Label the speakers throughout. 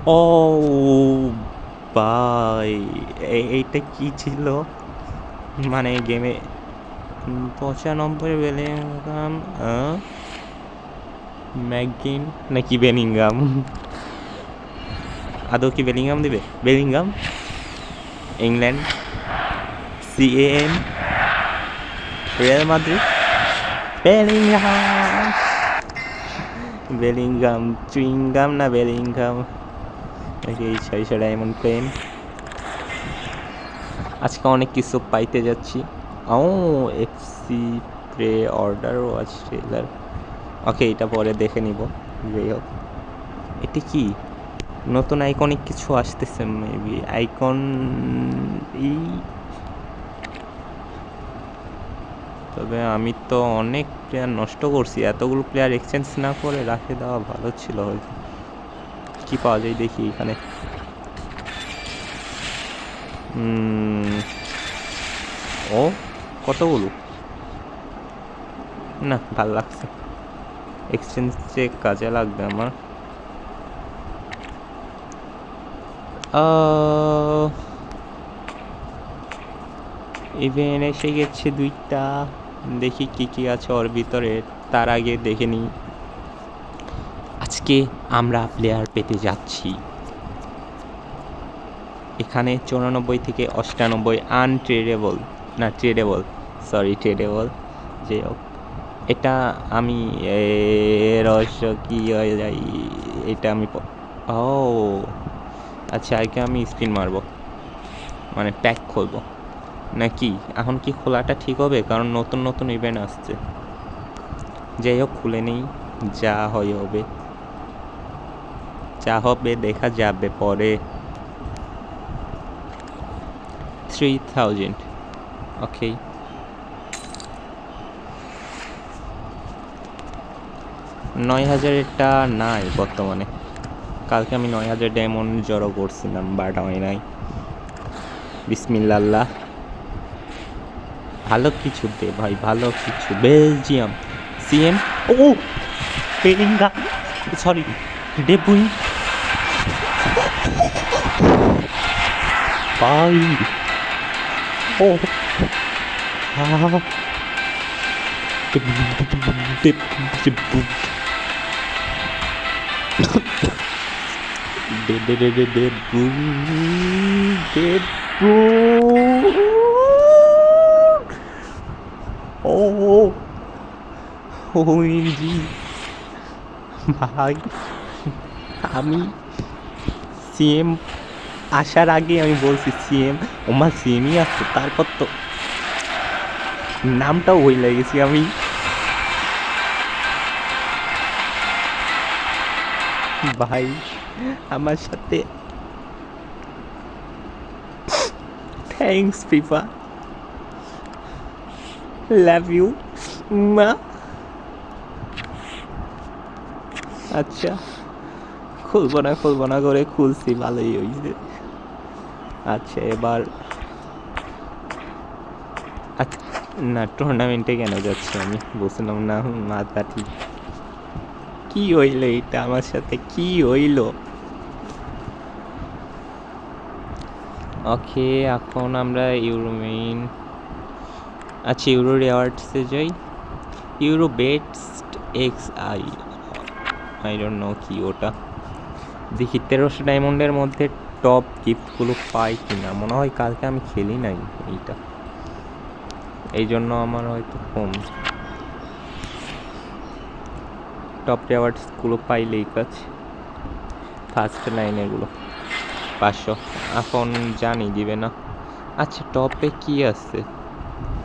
Speaker 1: ও ভাই, এইটা কি ছিল? মানে গেমে 95 বেলিংহাম, ম্যাকগিন নাকি বেলিংহাম? আদৌ কি বেলিংহাম দিবে? Bellingham, England, CAN, Real Madrid, Bellingham. Bellingham, chewing gum না বেলিংহাম নাকি এই ছয়শো ডায়মন্ড পেন? আজকে অনেক কিছু পাইতে যাচ্ছি। ও, FC pre order watch trailer. Okay, এটা পরে দেখে নিব। যাই হোক, এটি কি নতুন আইকনিক কিছু আসতেছে? মেবি আইকন ই। তবে আমি তো অনেক প্লেয়ার নষ্ট করছি, এতগুলো প্লেয়ার এক্সচেঞ্জ না করে রাখে দেওয়া ভালো ছিল হয়তো। কি পাওয়া যায় দেখি এখানে। ও, কতগুলো! না, ভাল লাগছে। এক্সচেঞ্জে কাজে লাগবে আমার। ইভেন এসে গেছে 2টা। দেখি কি কি আছে ওর ভিতরে। তার আগে দেখে নিই, আজকে আমরা প্লেয়ার পেতে যাচ্ছি। এখানে 94 থেকে 98 আনট্রেডেবল, না ট্রেডেবল, সরি ট্রেডেবল। যাই হোক, এটা আমি রহস্য কি হয়ে যাই, এটা আমি ও আচ্ছা, আগে আমি স্পিন মারবো, মানে প্যাক খুলবো নাকি? এখন কি খোলাটা ঠিক হবে? কারণ নতুন নতুন ইভেন্ট আসছে। যাই হোক, খুলে নেই, যা হয় হবে, যা হবে দেখা যাবে পরে। 3000, ওকে। 9000-এরটা নাই বর্তমানে। কালকে আমি 9000 ডায়মন্ড জড়ো করছিলাম, বাট হয় নাই। বিসমিল্লাহ, ভালো কিছু দে ভাই, ভালো কিছু। বেলজিয়াম, সিএম, ও বেলিঙ্গাম, সরি ডে ব্রুইন ভাই। ও ভাই, আমি সিএম আসার আগে আমি বলছি সিএম, ওমা সিএমই আসছে, তারপর তো নামটাও ভুলে লেগেছি আমি। ভাই আমার সাথে থ্যাঙ্কস ফিফা, লাভ ইউ মা। আচ্ছা, খুলবো না করে খুলছি, ভালোই হয়েছে। আচ্ছা, এবার না, টুর্নামেন্টে কেন যাচ্ছি আমি বুঝলাম না। মাথা ঠিক, কি হইলো এটা আমার সাথে, কি হইলো? ওকে, এখন আমরা ইউরো মেইন, আচ্ছা ইউরো রিওয়ার্ডসে যাই। Euro best x I don't know কি ওটা। দেখি 1300 ডায়মন্ডের মধ্যে টপ গিফটগুলো পাই কিনা। মনে হয় কালকে আমি খেলি নাই এইটা, এই জন্য আমার হয়তো কম। টপ রিওয়ার্ডসগুলো পাইলেই কাজ। ফার্স্ট লাইনেরগুলো 500, এখন জানি দিবে না। আচ্ছা, টপে কি আছে?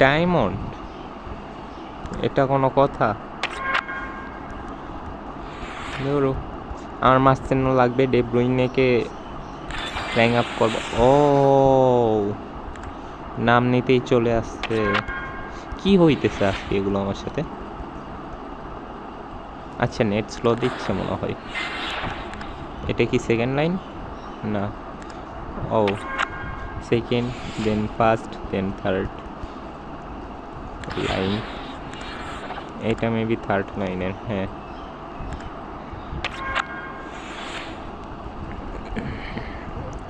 Speaker 1: ডায়মন্ড, এটা কোনো কথা? ধরো আমার মাঝখানে লাগবে, ডে ব্রুইনেকে র্যাঙ্ক আপ করবো। ও, নাম নিতেই চলে আসছে। কি হইতেছে আজকে এগুলো আমার সাথে? আচ্ছা, নেট স্লো দিচ্ছে মনে হয়। এটা কি সেকেন্ড লাইন? না, ও সেকেন্ড, দেন ফার্স্ট, দেন থার্ড লাইন। এটা মেবি থার্ড লাইনের, হ্যাঁ।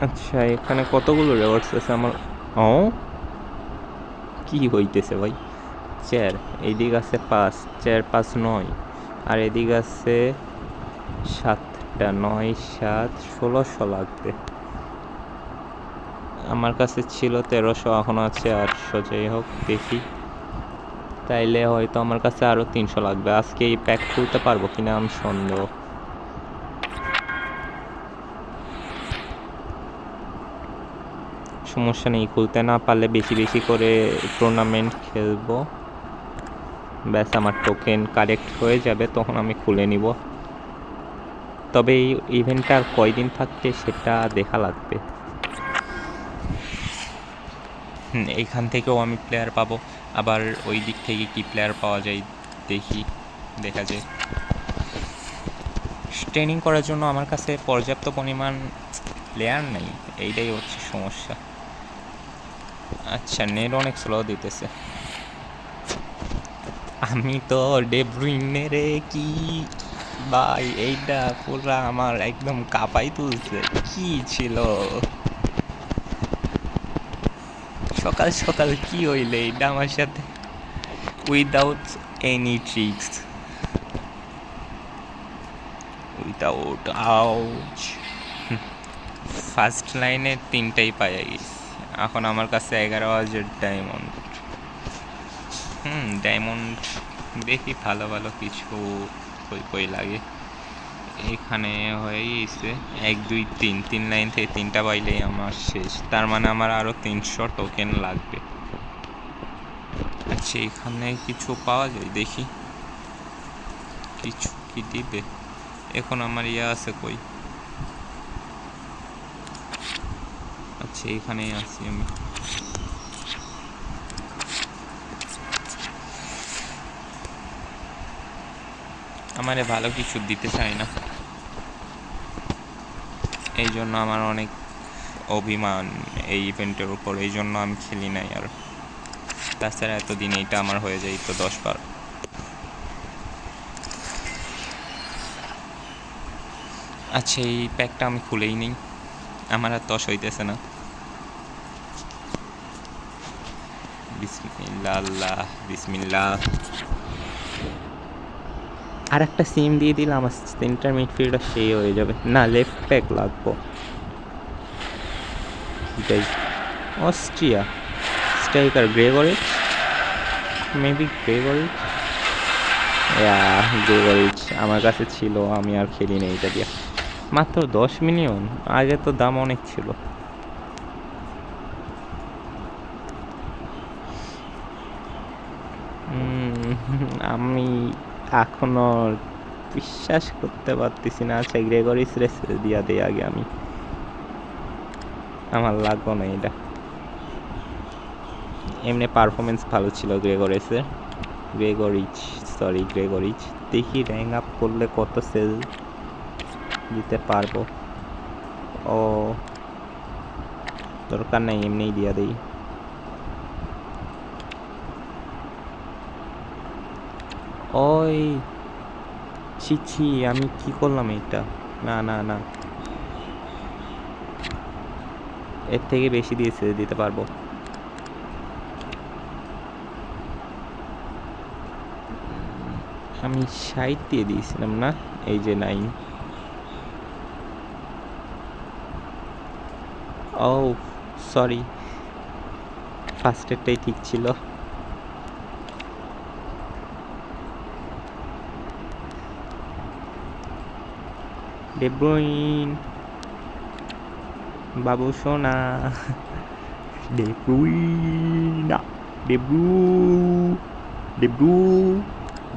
Speaker 1: আচ্ছা, এখানে কতগুলো রেওয়ার্ডস আছে আমার? ও, কি হইতেছে ভাই? 4, এইদিক আছে 5, 4 5 9, আর এদিক আছে 7টা, 9 7 1600 লাগবে। আমার কাছে ছিল 1300, এখন আছে 800। যাই হোক, দেখি। তাইলে হয়তো আমার কাছে আরও 300 লাগবে। আজকে এই প্যাক খুলতে পারবো কিনা আমি সন্দেহ। সমস্যা নেই, খুলতে না পারলে বেশি বেশি করে টুর্নামেন্ট খেলবো। ব্যাস, আমার টোকেন কারেক্ট হয়ে যাবে, তখন আমি খুলে নিব। তবে এই ইভেন্টটা আর কয়দিন থাকবে সেটা দেখা লাগবে। এইখান থেকেও আমি প্লেয়ার পাবো, আবার ওই দিক থেকে কি প্লেয়ার পাওয়া যায় দেখি, দেখা যায়। ট্রেনিং করার জন্য আমার কাছে পর্যাপ্ত পরিমাণ প্লেয়ার নেই, এইটাই হচ্ছে সমস্যা। আচ্ছা, নেট অনেক স্লো দিতেছে। আমি তো ডেব্রুইনে রে, কি ভাই, এইটা পুরা আমার একদম কাঁপাই তুলছে। কি ছিল সকাল সকাল, কি হইলে এইটা আমার সাথে, without any tricks, without ouch. First লাইনে 3টাই পাইয়া গেছি। এখন আমার কাছে 11,000 ডায়মন্ড। ডায়মন্ড দেখি, ভালো ভালো কিছু কই কই লাগে। এখানে হয়ে গেছে 1 2 3, 3 লাইন থেকে 3টা পাইলেই আমার শেষ। তার মানে আমার আরও 300 টোকেন লাগবে। আচ্ছা, এখানে কিছু পাওয়া যায় দেখি, কিছু কি দিবে? এখন আমার ইয়া আছে কই? আচ্ছা, এখানেই আছি আমি। আমারে ভালো কিছু দিতে চাই না, এই জন্য আমার অনেক অভিমান এই ইভেন্টের উপর, এই জন্য আমি খেলি নাই আর। তাছাড়া এতদিন এইটা আমার হয়ে যায় তো 10 বার। আচ্ছা, এই প্যাকটা আমি খুলেই নিই, আমার আর তস হইতেছে না। বিসমিল্লাহ, আল্লাহ বিসমিল্লাহ। আর একটা সিম দিয়ে দিলে আমার সেন্টার মিডফিল্ডার সেই হয়ে যাবে। না, লেফট ব্যাক লাগবো। এটাই অস্ট্রিয়া স্ট্রাইকার গ্রেগরিচ, মেবি গ্রেগরিচ। গ্রেগরিচ আমার কাছে ছিল, আমি আর খেলি না এটা দিয়ে। মাত্র 10 মিলিয়ন, আগে তো দাম অনেক ছিল। আমি এখনো বিশ্বাস করতে পারতেছি না। আচ্ছা, গ্রেগরিস রেসে দিয়া দেই আগে আমি, আমার লাগবো না এটা। এমনি পারফরমেন্স ভালো ছিল গ্রেগরিচের। গ্রেগরিচ। দেখি র্যাঙ্ক আপ করলে কত সেল দিতে পারবো। ও, দরকার নেই, এমনিই দিয়া দেই। ওই ছি, আমি কি করলাম এটা? না না না, এর থেকে বেশি দিয়েছে, দিতে পারবো। আমি 60 দিয়ে দিয়েছিলাম না? এই যে 9। ও সরি, ফার্স্টেরটাই ঠিক ছিল। ডেব্রুইন বাবু সোনা, ডেব্রুইনা,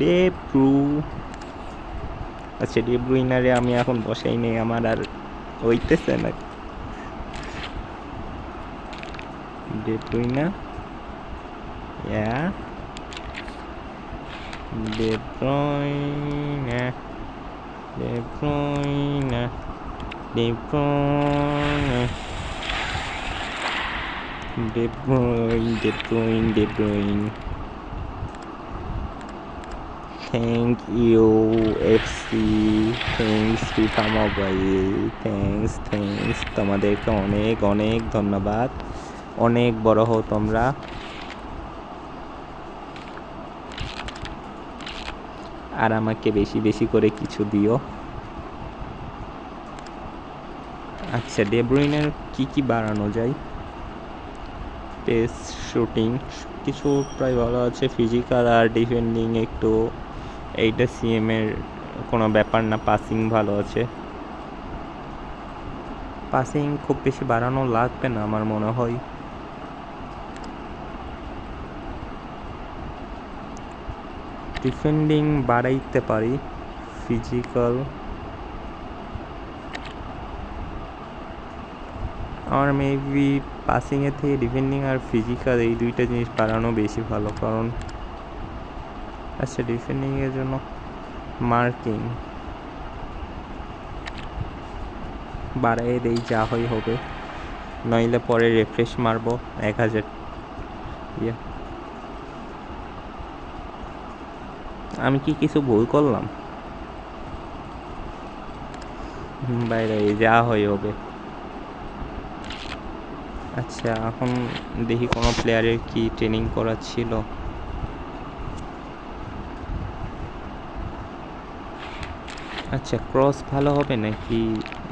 Speaker 1: ডেব্রু। আচ্ছা, ডেব্রুইনারে আমি এখন বসাই নেই, আমার আর হইতেছে না। De Bruyne, de Bruyne, de Bruyne, de Bruyne, de Bruyne. Thank you FC, thanks FIFA mobile, thanks তোমাদেরকে অনেক অনেক ধন্যবাদ। অনেক বড় হও তোমরা। আর আমাকে বেশি বেশি করে কিছু দিও। আচ্ছা, ডে ব্রুইনের কি বাড়ানো যায়? পেস, শুটিং কিছু প্রায় ভালো আছে, ফিজিক্যাল আর ডিফেন্ডিং একটু, এইটা সিএমের কোনো ব্যাপার না। পাসিং ভালো আছে, পাসিং খুব বেশি বাড়ানো লাগবে না আমার মনে হয়। ডিফেন্ডিং বাড়াইতে পারি, ফিজিক্যাল আমার মেবি পাসিংয়ের থেকে ডিফেন্ডিং আর ফিজিক্যাল এই দুইটা জিনিস বাড়ানো বেশি ভালো। কারণ আচ্ছা, ডিফেন্ডিংয়ের জন্য মার্কিং বাড়াই দেই, যা হয় হবে, নইলে পরে রিফ্রেশ মারবো 1000। আমি কি কিছু ভুল করলাম? বাইরে যা হয় হবে। আচ্ছা, এখন দেখি কোনো প্লেয়ারের কি ট্রেনিং করা ছিল। আচ্ছা, ক্রস ভালো হবে নাকি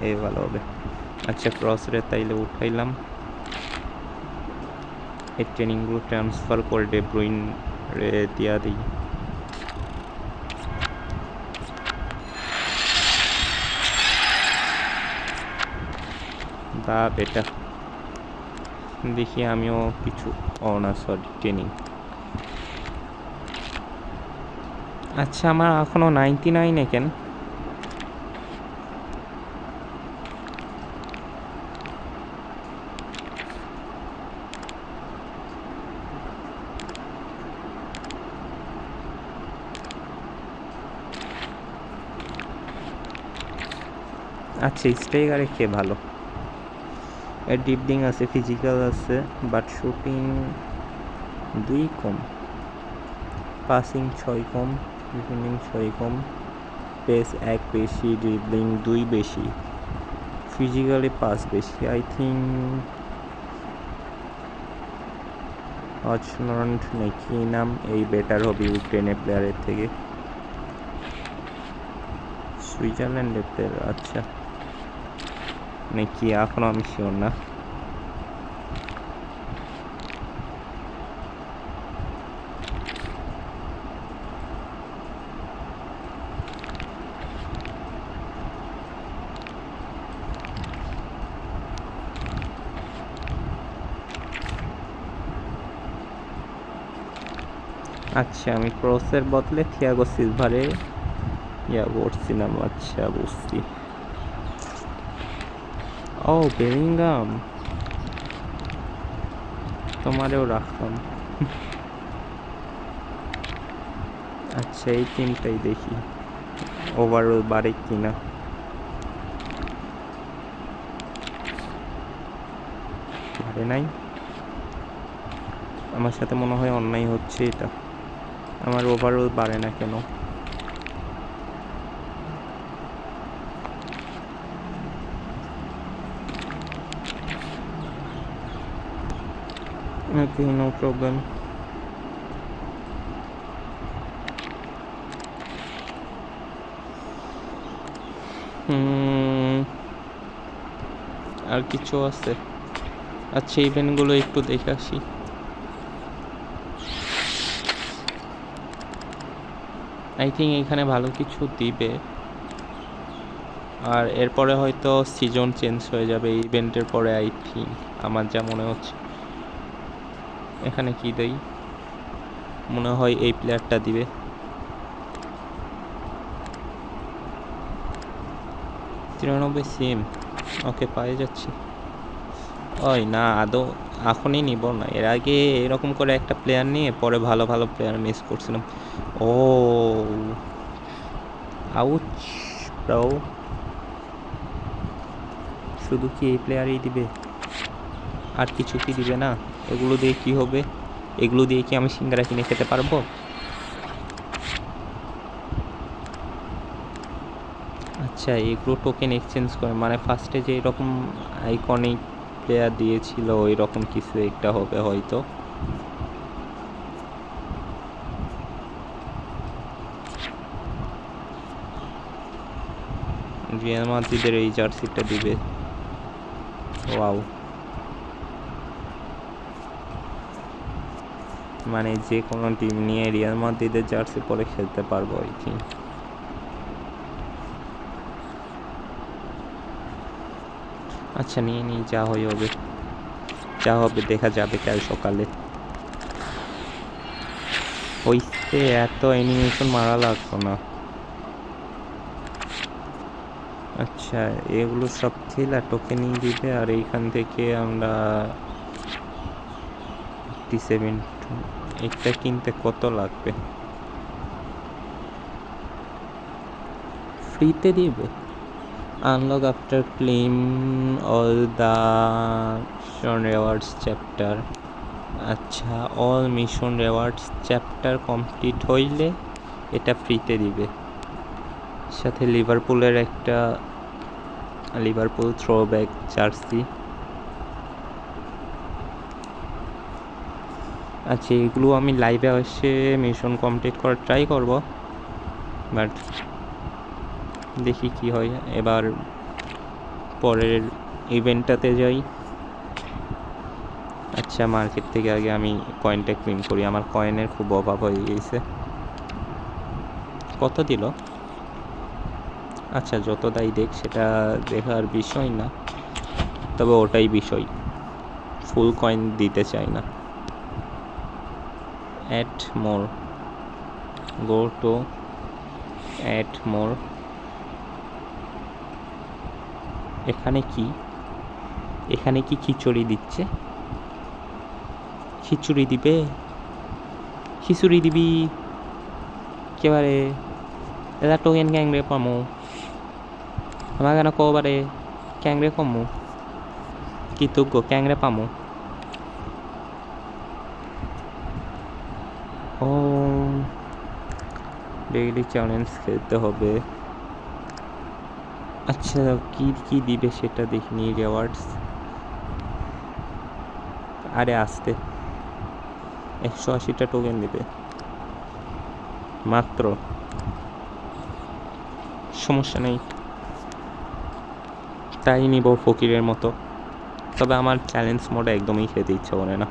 Speaker 1: এ ভালো হবে? আচ্ছা, ক্রস রে তাইলে উঠাইলাম। এই ট্রেনিংগুলো ট্রান্সফার করে ডে ব্রুইন রে দিয়া দিই। বা বেটা দেখি আমিও কিছু ট্রেনিং। আচ্ছা, আমার এখনো 99 কেন? আচ্ছা, স্ট্রাইকারে কে ভালো? এর ডিপডিং আছে, ফিজিক্যাল আছে, but shooting 2 com, passing 6 com, defending 6 com, pace 1 বেশি, ড্রিবলিং 2 বেশি, ফিজিক্যালি 5 বেশি। আই থিঙ্ক অচনন্ট নাকি নাম, এই বেটার হবে ইউক্রেনের প্লেয়ারের থেকে, সুইজারল্যান্ডের প্লেয়ার। আচ্ছা, নাকি এখনো আমি শিওর না। আচ্ছা, আমি ক্রসের বদলে থিয়াগো সিলভারে করছিলাম। আচ্ছা, বুঝছি। ও, বেলিংগাম, তোমারেও রাখলাম। আচ্ছা, এই টিমটাই দেখি ওভারঅল বাড়ে কিনা। বাড়ে নাই, আমার সাথে মনে হয় অন্যায় হচ্ছে এটা। আমার ওভারঅল বাড়ে না কেন? ওকে, নো প্রবলেম। আর কিছু আছে? আচ্ছা, ইভেন্টগুলো একটু দেখে আসি। আই থিঙ্ক এখানে ভালো কিছু দিবে, আর এরপরে হয়তো সিজন চেঞ্জ হয়ে যাবে এই ইভেন্টের পরে। আই থিঙ্ক, আমার যা মনে হচ্ছে। এখানে কি দেই? মনে হয় এই প্লেয়ারটা দিবে। সিম। ওকে, পায়ে যাচ্ছি। ওই না, আদৌ এখনই নিব না, এর আগে এরকম করে একটা প্লেয়ার নিয়ে পরে ভালো ভালো প্লেয়ার মিস করছিলাম। ও আউচ ব্রো, শুধু কি এই প্লেয়ারই দিবে? আর কিছু কি দিবে না? এগুলো দিয়ে কি হবে? এগুলো দিয়ে কি আমি সিঙ্গারা কিনে খেতে পারবো? আচ্ছা এগুলো টোকেন এক্সচেঞ্জ করে, মানে ফার্স্টে যে এরকম আইকনিক প্লেয়ার দিয়েছিল ওই রকম কিছু একটা হবে হয়তো। রিয়াল মাদ্রিদের এই জার্সিটা দিবে। ওয়াও, মানে যে কোনো টিম নিয়ে রিয়াল মাদ্রিদের জার্সি পরে খেলতে পারবো আর কি। আচ্ছা নিয়ে নিই, যা হয় হবে, যা হবে দেখা যাবে কাল সকালে। হইছে, এত অ্যানিমেশন মারা লাগতো না। আচ্ছা এগুলো সব খেলা টোকেনই দিবে, আর এইখান থেকে আমরা 87 এটা কিনতে কত লাগবে? ফ্রিতে দিবে। Unlock after claim all the mission rewards chapter. আচ্ছা all mission rewards chapter complete হইলে এটা ফ্রিতে দিবে। সাথে লিভারপুলের একটা লিভারপুল থ্রোব্যাক জার্সি। আচ্ছা এগুলো আমি লাইভে এসে মিশন কমপ্লিট করার ট্রাই করব, বাট দেখি কি হয়। এবার পরের ইভেন্টটাতে যাই। আচ্ছা মার্কেট থেকে আগে আমি কয়েনটা ক্লিন করি, আমার কয়েনের খুব অভাব হয়ে গেছে। কত দিল? আচ্ছা যত দাই দেখ, সেটা দেখার বিষয় না, তবে ওটাই বিষয়, ফুল কয়েন দিতে চাই না। Add more, go to add more. এখানে কি, এখানে কি খিচুড়ি দিচ্ছে? খিচুড়ি দিবে, খিচুড়ি দিবি একেবারে। এটা টোকেন ক্যাংরে পামো আমার কেন কবারে ক্যাংরে কমু কি তুগ্য ক্যাংরে পামো। ও ডেইলি চ্যালেঞ্জ খেলতে হবে। আচ্ছা কি কি দিবে সেটা দেখিনি। রিওয়ার্ডস, আরে আসতে 180টা টোকেন দিবে মাত্র, সমস্যা নেই, তাই নিব ফকিরের মতো। তবে আমার চ্যালেঞ্জ মোডে একদমই খেতে ইচ্ছা করে না।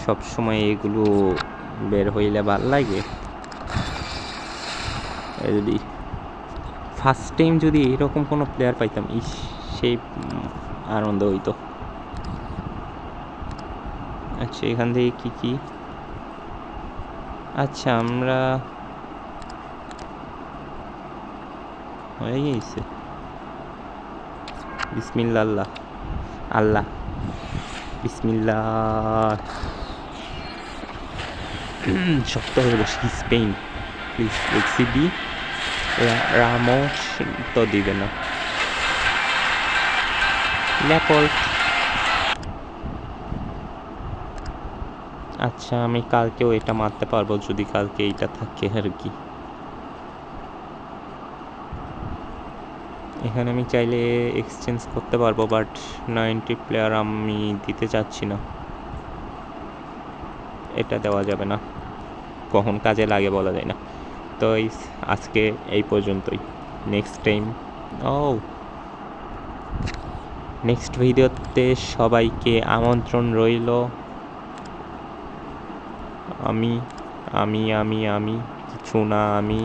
Speaker 1: সব সময় এগুলো বের হইলে ভাল লাগে। যদি ফার্স্ট টাইম যদি এরকম কোনো প্লেয়ার পাইতাম, ইস সেই আনন্দ হইতো। আচ্ছা এখান থেকে কি কি, আচ্ছা আমরা হয়ে গেছে। বিসমিল্লাহ আল্লাহ আল্লাহ বিসমিল্লাহ। শক্ত হয়ে বসি। Spain please এক্সিবি। রামোস তো দিবে না। ল্যাপোর্ট। আচ্ছা আমি কালকেও এটা মারতে পারবো যদি কালকে এইটা থাকে আর কি। এখানে আমি চাইলে এক্সচেঞ্জ করতে পারবো, বাট 90 প্লেয়ার আমি দিতে চাচ্ছি না। এটা দেওয়া যাবে না, কখন কাজে লাগে বলা যায় না। তো আজকে এই পর্যন্তই। নেক্সট টাইম নেক্সট ভিডিওতে সবাইকে আমন্ত্রণ রইল। আমি আমি আমি আমি কিছু না, আমি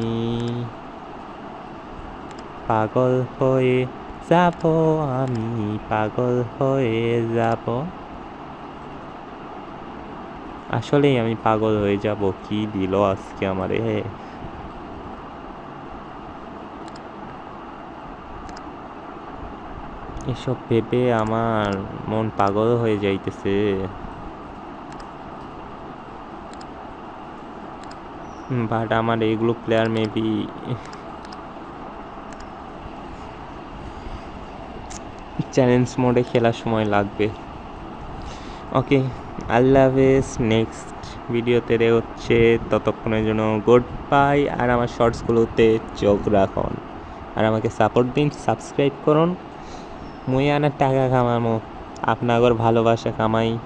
Speaker 1: পাগল হয়ে যাব, আমি পাগল হয়ে যাব। আসলেই আমি পাগল হয়ে যাব। কি দিল আজকে আমারে। এসব ভেবে আমার মন পাগল হয়ে যাইতেছে। বাট আমার এইগুলো প্লেয়ার মেবি চ্যালেঞ্জ মোডে খেলার সময় লাগবে। ওকে, আল্লাহ হাফেজ। নেক্সট ভিডিওতে হচ্ছে, ততক্ষণের জন্য গুড বাই। আর আমার শর্টসগুলোতে চোখ রাখুন আর আমাকে সাপোর্ট দিন, সাবস্ক্রাইব করুন। মুই আনার টাকা কামামো, আপনাগর ভালোবাসা কামাই।